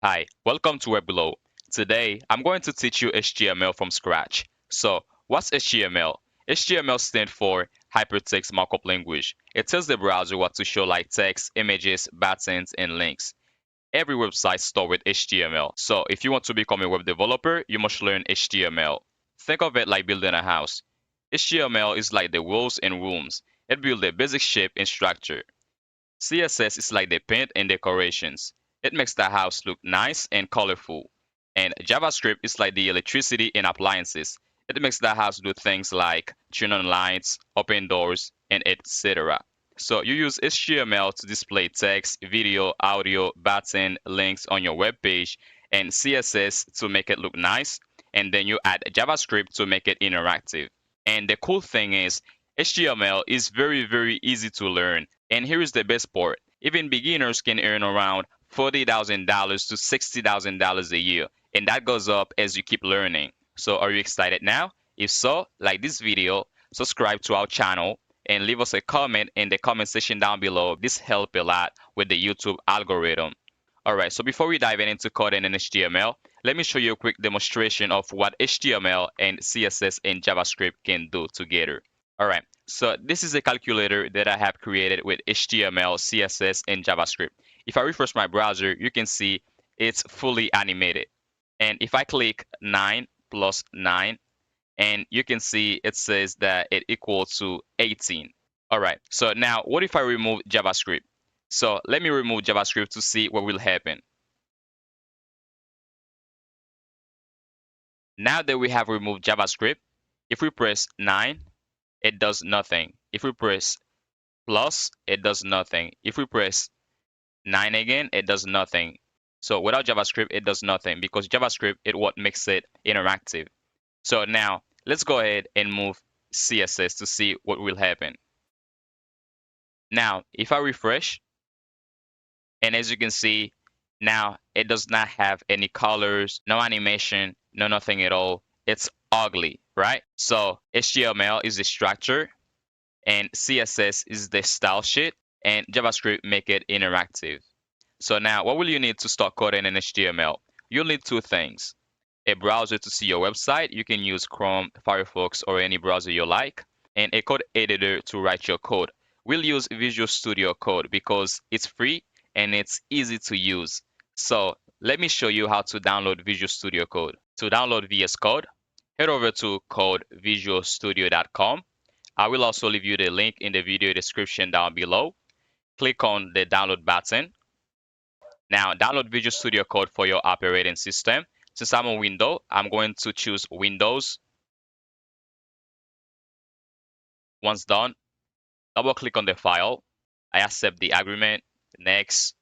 Hi, welcome to Web Below. Today, I'm going to teach you HTML from scratch. So, what's HTML? HTML stands for Hypertext Markup Language. It tells the browser what to show like text, images, buttons, and links. Every website starts with HTML. So, if you want to become a web developer, you must learn HTML. Think of it like building a house. HTML is like the walls and rooms. It builds a basic shape and structure. CSS is like the paint and decorations. It makes the house look nice and colorful. And JavaScript is like the electricity in appliances. It makes the house do things like turn on lights, open doors, and etc. So you use HTML to display text, video, audio, button, links on your web page, and CSS to make it look nice. And then you add JavaScript to make it interactive. And the cool thing is, HTML is very easy to learn. And here is the best part. Even beginners can earn around $40,000 to $60,000 a year. And that goes up as you keep learning. So are you excited now? If so, like this video, subscribe to our channel, and leave us a comment in the comment section down below. This helps a lot with the YouTube algorithm. Alright, so before we dive into coding in HTML, let me show you a quick demonstration of what HTML and CSS and JavaScript can do together. Alright, so this is a calculator that I have created with HTML, CSS, and JavaScript. If I refresh my browser, you can see it's fully animated. And if I click 9 plus 9, and you can see it says that it equals to 18. Alright, so now what if I remove JavaScript? So let me remove JavaScript to see what will happen. Now that we have removed JavaScript, if we press 9, it does nothing. If we press plus, it does nothing. If we press 9 again, it does nothing. So without JavaScript, it does nothing because JavaScript is what makes it interactive. So now let's go ahead and move CSS to see what will happen. Now, if I refresh, and as you can see, now it does not have any colors, no animation, no nothing at all. It's ugly, right? So HTML is the structure, and CSS is the style sheet, and JavaScript make it interactive. So now what will you need to start coding in HTML? You'll need two things. A browser to see your website. You can use Chrome, Firefox, or any browser you like, and a code editor to write your code. We'll use Visual Studio Code because it's free and it's easy to use. So let me show you how to download Visual Studio Code. To download VS Code, head over to codevisualstudio.com. I will also leave you the link in the video description down below. Click on the download button. Now download Visual Studio Code for your operating system. Since I'm on Windows, I'm going to choose Windows. Once done, double click on the file. I accept the agreement, next.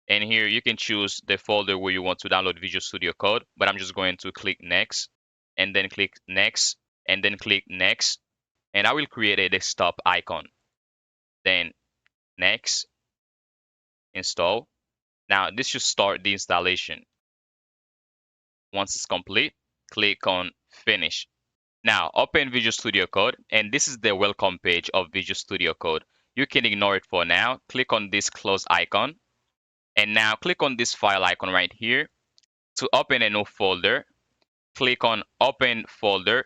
And here you can choose the folder where you want to download Visual Studio Code, but I'm just going to click next, and then click next, and then click next. And I will create a desktop icon. Then next, install. Now this should start the installation. Once it's complete, click on finish. Now open Visual Studio Code, and this is the welcome page of Visual Studio Code. You can ignore it for now. Click on this close icon, and now click on this file icon right here. To open a new folder, click on open folder,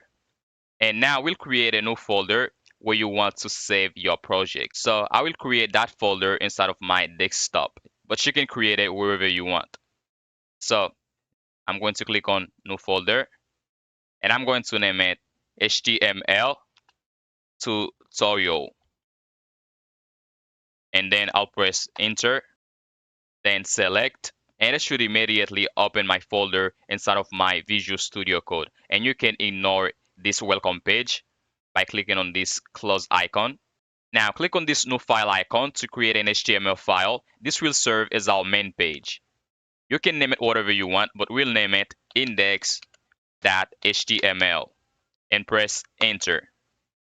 and now we'll create a new folder where you want to save your project. So I will create that folder inside of my desktop, but you can create it wherever you want. So I'm going to click on new folder, and I'm going to name it HTML tutorial, and then I'll press enter, then select, and it should immediately open my folder inside of my Visual Studio Code. And you can ignore this welcome page by clicking on this close icon. Now click on this new file icon to create an HTML file. This will serve as our main page. You can name it whatever you want, but we'll name it index.html and press enter.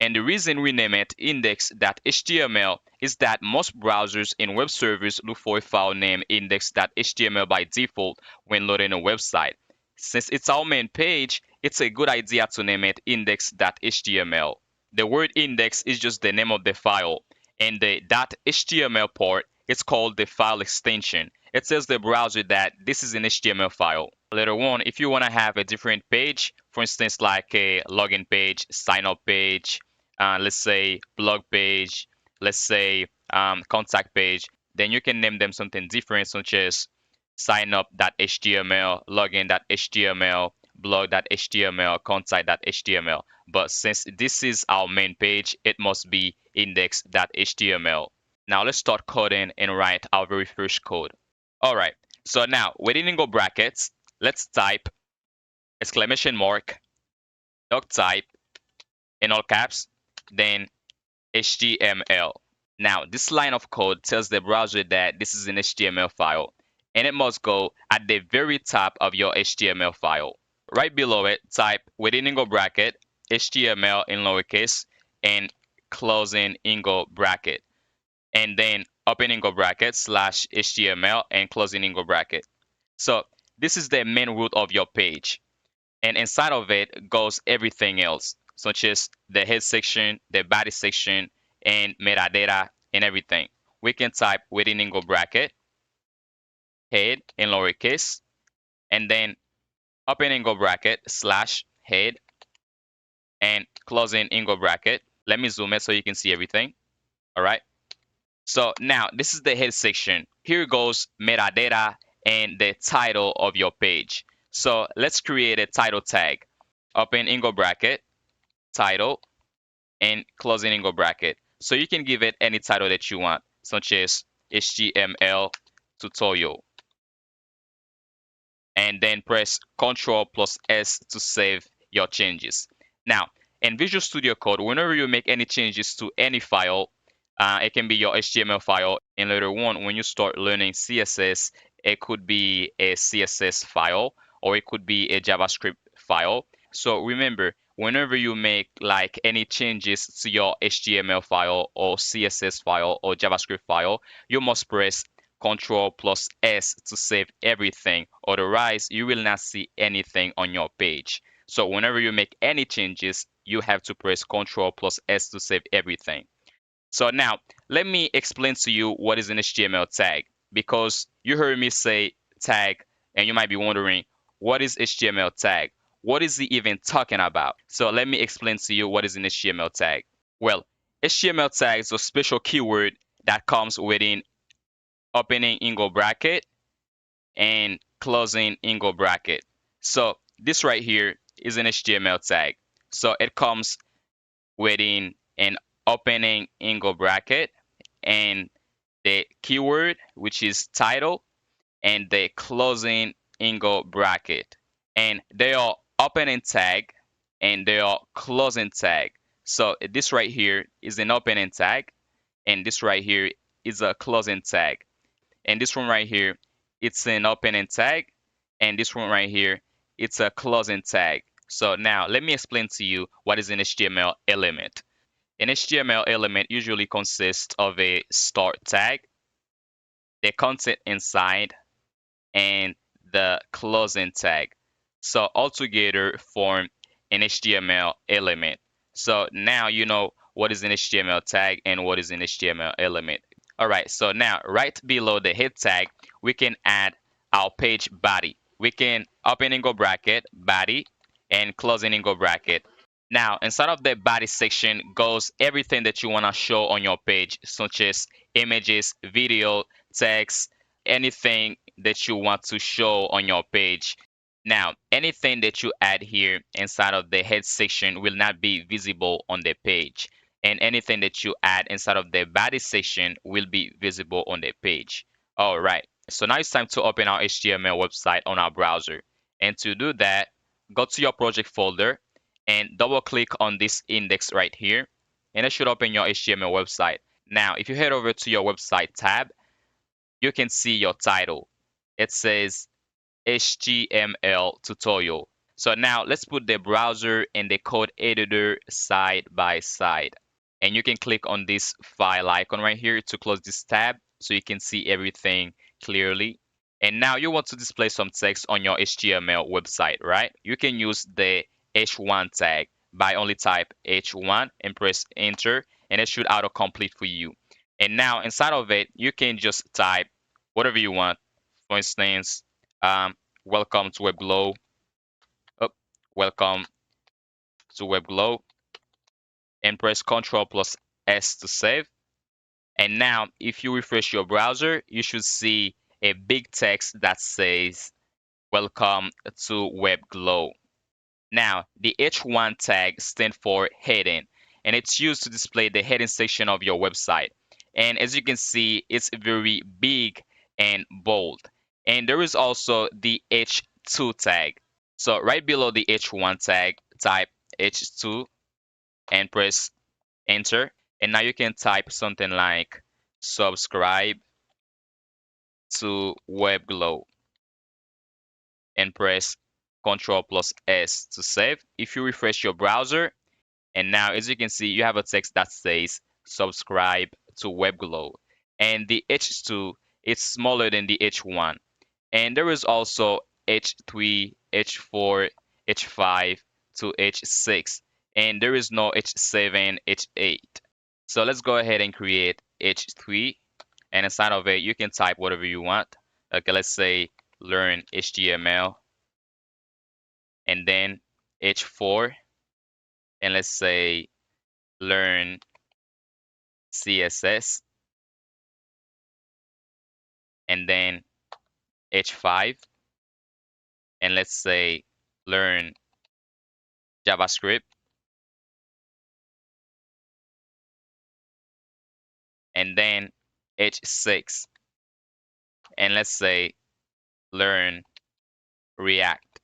And the reason we name it index.html is that most browsers and web servers look for a file named index.html by default when loading a website. Since it's our main page, it's a good idea to name it index.html. The word index is just the name of the file, and the .html part it's called the file extension. It tells the browser that this is an HTML file. Later on, if you want to have a different page, for instance, like a login page, sign up page, let's say blog page, let's say contact page, then you can name them something different, such as signup.html, login.html, blog.html, contact.html. But since this is our main page, it must be index.html. Now let's start coding and write our very first code. All right, so now within angle brackets, let's type exclamation mark, doc type in all caps, then HTML. Now, this line of code tells the browser that this is an HTML file, and it must go at the very top of your HTML file. Right below it, type within angle bracket, HTML in lowercase, and closing angle bracket, and then open angle bracket slash HTML and closing angle bracket. So this is the main root of your page, and inside of it goes everything else, such as the head section, the body section, and metadata and everything. We can type within angle bracket, head in lowercase, and then open angle bracket slash head and closing angle bracket. Let me zoom it so you can see everything. All right. So now this is the head section. Here goes metadata and the title of your page. So let's create a title tag. Open angle bracket, title, and closing angle bracket. So you can give it any title that you want, such as HTML tutorial. And then press Ctrl plus S to save your changes. Now, in Visual Studio Code, whenever you make any changes to any file, it can be your HTML file, and later on, when you start learning CSS, it could be a CSS file or it could be a JavaScript file. So remember, whenever you make like any changes to your HTML file or CSS file or JavaScript file, you must press Ctrl plus S to save everything. Otherwise, you will not see anything on your page. So whenever you make any changes, you have to press Ctrl plus S to save everything. So now, let me explain to you what is an HTML tag, because you heard me say tag, and you might be wondering, what is HTML tag? What is he even talking about? So let me explain to you what is an HTML tag. Well, HTML tag is a special keyword that comes within opening angle bracket and closing angle bracket. So this right here is an HTML tag. So it comes within an opening angle bracket and the keyword, which is title, and the closing angle bracket. And they are opening tag and they are closing tag. So this right here is an opening tag, and this right here is a closing tag. And this one right here, it's an opening tag, and this one right here, it's a closing tag. So now let me explain to you what is an HTML element. An HTML element usually consists of a start tag, the content inside, and the closing tag. So altogether form an HTML element. So now you know what is an HTML tag and what is an HTML element. All right, so now right below the head tag, we can add our page body. We can open angle bracket, body, and closing angle bracket. Now, inside of the body section goes everything that you want to show on your page, such as images, video, text, anything that you want to show on your page. Now, anything that you add here inside of the head section will not be visible on the page, and anything that you add inside of the body section will be visible on the page. All right, so now it's time to open our HTML website on our browser. And to do that, go to your project folder and double click on this index right here, and it should open your HTML website. Now, if you head over to your website tab, you can see your title. It says HTML tutorial. So now let's put the browser and the code editor side by side. And you can click on this file icon right here to close this tab so you can see everything clearly. And now you want to display some text on your HTML website, right? You can use the H1 tag by only type H1 and press enter, and it should autocomplete for you. And now inside of it, you can just type whatever you want. For instance, um, welcome to Webglow. Oh, welcome to Webglow, and press Ctrl plus S to save. And now, if you refresh your browser, you should see a big text that says welcome to WebGlow. Now, the H1 tag stands for heading, and it's used to display the heading section of your website. And as you can see, it's very big and bold. And there is also the H2 tag. So right below the H1 tag, type H2 and press enter. And now you can type something like subscribe to WebGlow and press Ctrl plus S to save. If you refresh your browser, and now as you can see, you have a text that says subscribe to WebGlow. And the H2 is smaller than the H1. And there is also H3, H4, H5 to H6. And there is no H7, H8. So let's go ahead and create H3. And inside of it, you can type whatever you want. Okay, let's say learn HTML and then H4. And let's say learn CSS and then H5. And let's say learn JavaScript and then H6. And let's say learn React.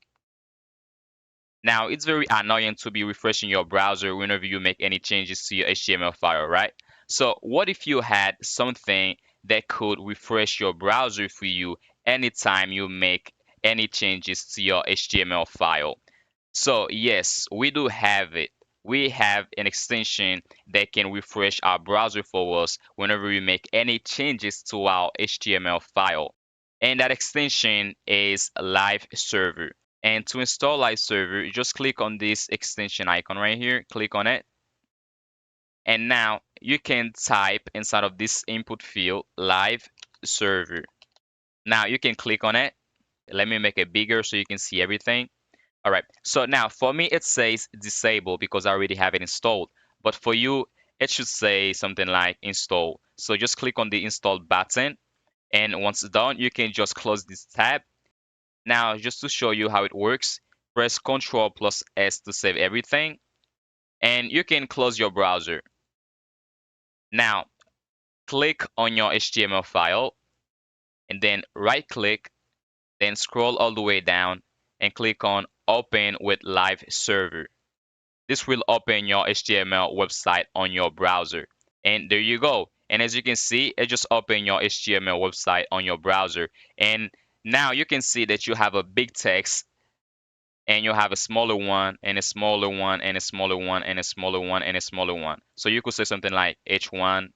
Now, it's very annoying to be refreshing your browser whenever you make any changes to your HTML file, right? So, what if you had something that could refresh your browser for you anytime you make any changes to your HTML file? So, yes, we do have it. We have an extension that can refresh our browser for us whenever we make any changes to our HTML file. And that extension is Live Server. And to install Live Server, you just click on this extension icon right here, click on it. And now you can type inside of this input field, Live Server. Now you can click on it. Let me make it bigger so you can see everything. All right, so now for me, it says disable because I already have it installed. But for you, it should say something like install. So just click on the install button. And once it's done, you can just close this tab. Now, just to show you how it works, press Ctrl plus S to save everything, and you can close your browser. Now, click on your HTML file, and then right click, then scroll all the way down, and click on Open with Live Server. This will open your HTML website on your browser. And there you go. And as you can see, it just opened your HTML website on your browser. And now you can see that you have a big text and you have a smaller one and a smaller one and a smaller one and a smaller one and a smaller one. So you could say something like H1,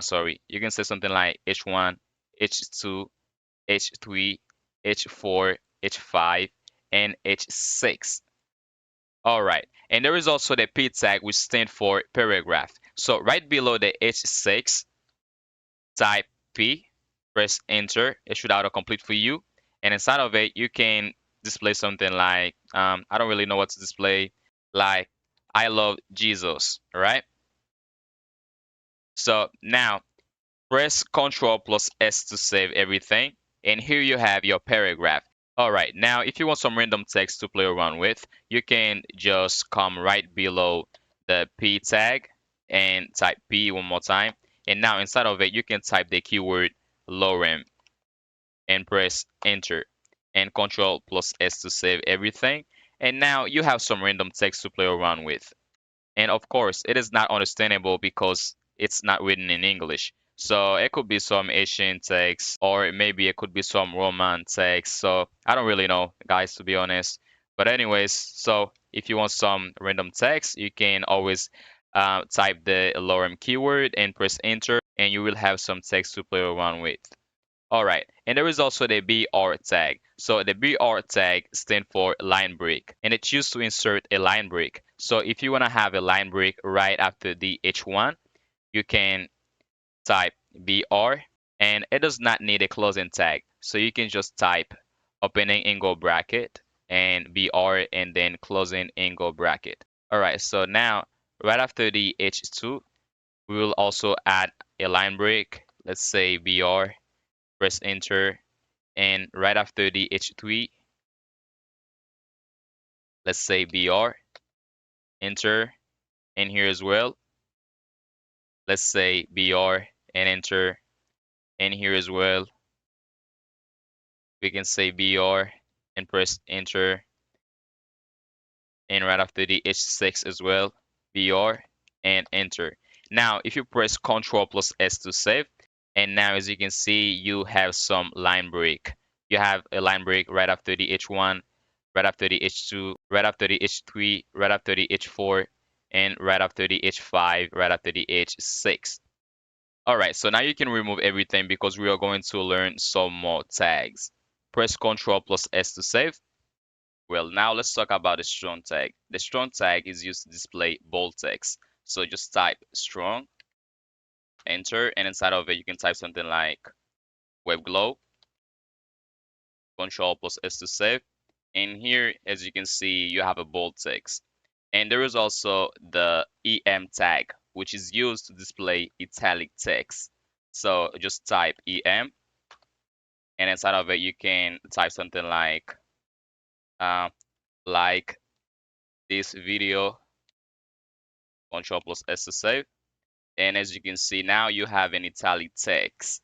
sorry, you can say something like H1, H2, H3, H4, H5, and H6. All right, and there is also the P tag, which stands for paragraph. So right below the H6, type P, press enter. It should autocomplete for you. And inside of it, you can display something like, I don't really know what to display, like, I love Jesus, all right? So now press Ctrl plus S to save everything. And here you have your paragraph. All right, now if you want some random text to play around with, you can just come right below the P tag and type P one more time. And now inside of it, you can type the keyword lorem and press enter and Ctrl plus S to save everything. And now you have some random text to play around with. And of course, it is not understandable because it's not written in English. So it could be some Asian text, or maybe it could be some Roman text. So I don't really know, guys, to be honest. But anyways, so if you want some random text, you can always type the lorem keyword and press enter, and you will have some text to play around with. All right, and there is also the BR tag. So the BR tag stands for line break, and it's used to insert a line break. So if you want to have a line break right after the H1, you can type BR, and it does not need a closing tag. So you can just type opening angle bracket and BR and then closing angle bracket. All right, so now right after the H2, we will also add a line break. Let's say BR, press enter, and right after the H3, let's say BR, enter, and here as well, let's say BR and enter, and here as well, we can say BR and press enter, and right after the H6 as well, BR and enter. Now, if you press Ctrl plus S to save, and now as you can see, you have some line break. You have a line break right after the H1, right after the H2, right after the H3, right after the H4, and right after the H5, right after the H6. All right, so now you can remove everything because we are going to learn some more tags. Press Ctrl plus S to save. Well, now let's talk about the strong tag. The strong tag is used to display bold text. So just type strong, enter, and inside of it you can type something like web glow, Control plus S to save. And here, as you can see, you have a bold text. And there is also the EM tag, which is used to display italic text. So just type EM, and inside of it you can type something uh, like this video, Control plus S to save. And as you can see now, you have an italic text.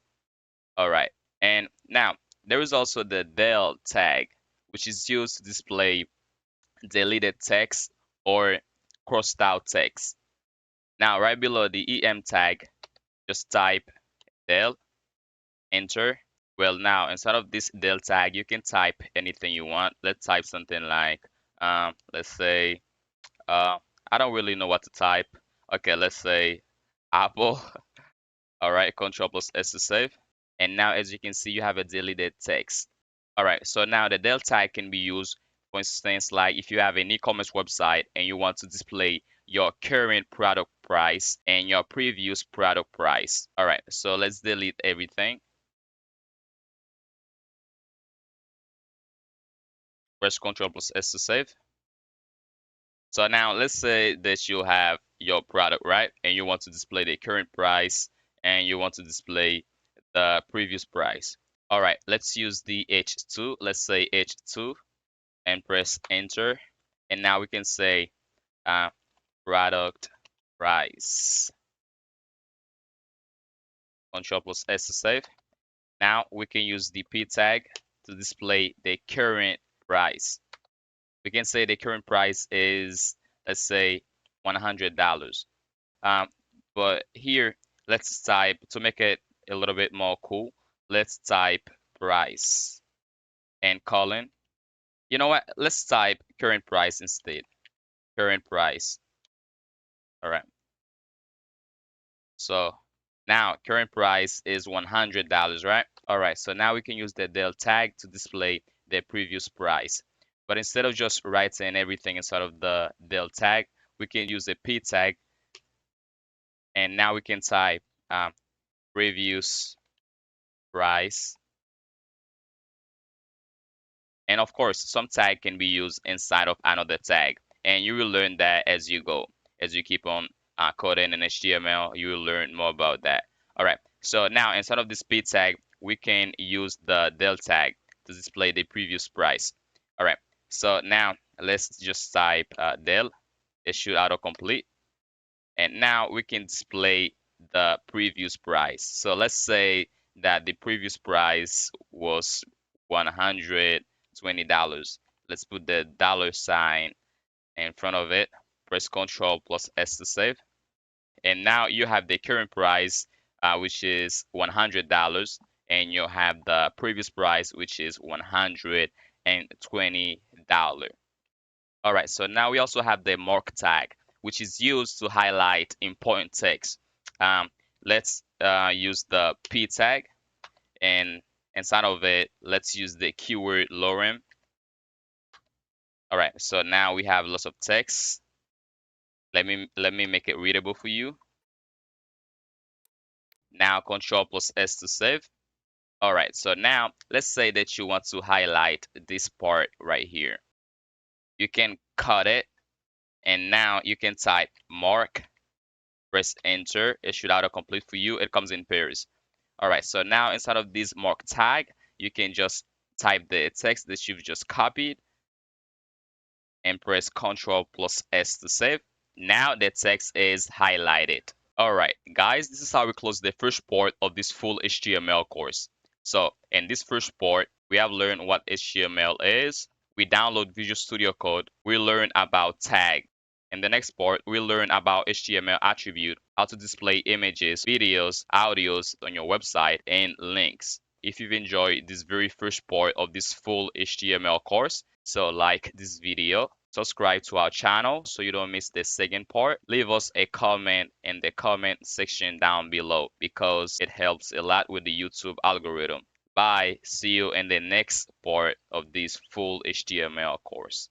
All right, and now there is also the del tag, which is used to display deleted text or crossed out text. Now right below the EM tag, just type del, enter. Well, now instead of this del tag, you can type anything you want. Let's type something like, let's say, I don't really know what to type. Okay, let's say Apple. All right, Control plus S to save. And now, as you can see, you have a deleted text. All right, so now the del tag can be used, for instance, like if you have an e-commerce website and you want to display your current product price and your previous product price. All right, so let's delete everything. Press Ctrl plus S to save. So now let's say that you have your product, right? And you want to display the current price and you want to display the previous price. All right, let's use the H2. Let's say H2 and press enter. And now we can say uh, product price. Control plus S to save. Now we can use the P tag to display the current price. We can say the current price is, let's say, $100. Um, but here, let's type, to make it a little bit more cool, let's type price and colon. You know what? Let's type current price instead. Current price. All right. So now current price is $100, right? All right. So now we can use the del tag to display the previous price. But instead of just writing everything inside of the del tag, we can use the p tag, and now we can type previous price. And of course, some tag can be used inside of another tag. And you will learn that as you go. As you keep on coding in HTML, you will learn more about that. All right. So now instead of this p tag, we can use the del tag to display the previous price. All right. So now let's just type del. It should autocomplete. And now we can display the previous price. So let's say that the previous price was $120. Let's put the dollar sign in front of it. Press Ctrl plus S to save. And now you have the current price, which is $100, and you have the previous price, which is $120. All right, so now we also have the mark tag, which is used to highlight important text. Um, let's use the P tag, and inside of it, let's use the keyword lorem. All right, so now we have lots of text. Let me make it readable for you. Now Control plus S to save. All right, so now let's say that you want to highlight this part right here. You can cut it, and now you can type mark, press enter. It should autocomplete for you. It comes in pairs. All right, so now inside of this mark tag, you can just type the text that you've just copied and press Ctrl plus S to save. Now the text is highlighted. Alright, guys, this is how we close the first part of this full HTML course. So, in this first part, we have learned what HTML is. We download Visual Studio Code. We learn about tag. In the next part, we learn about HTML attribute, how to display images, videos, audios on your website, and links. If you've enjoyed this very first part of this full HTML course, so like this video, subscribe to our channel so you don't miss the second part. Leave us a comment in the comment section down below because it helps a lot with the YouTube algorithm. Bye. See you in the next part of this full HTML course.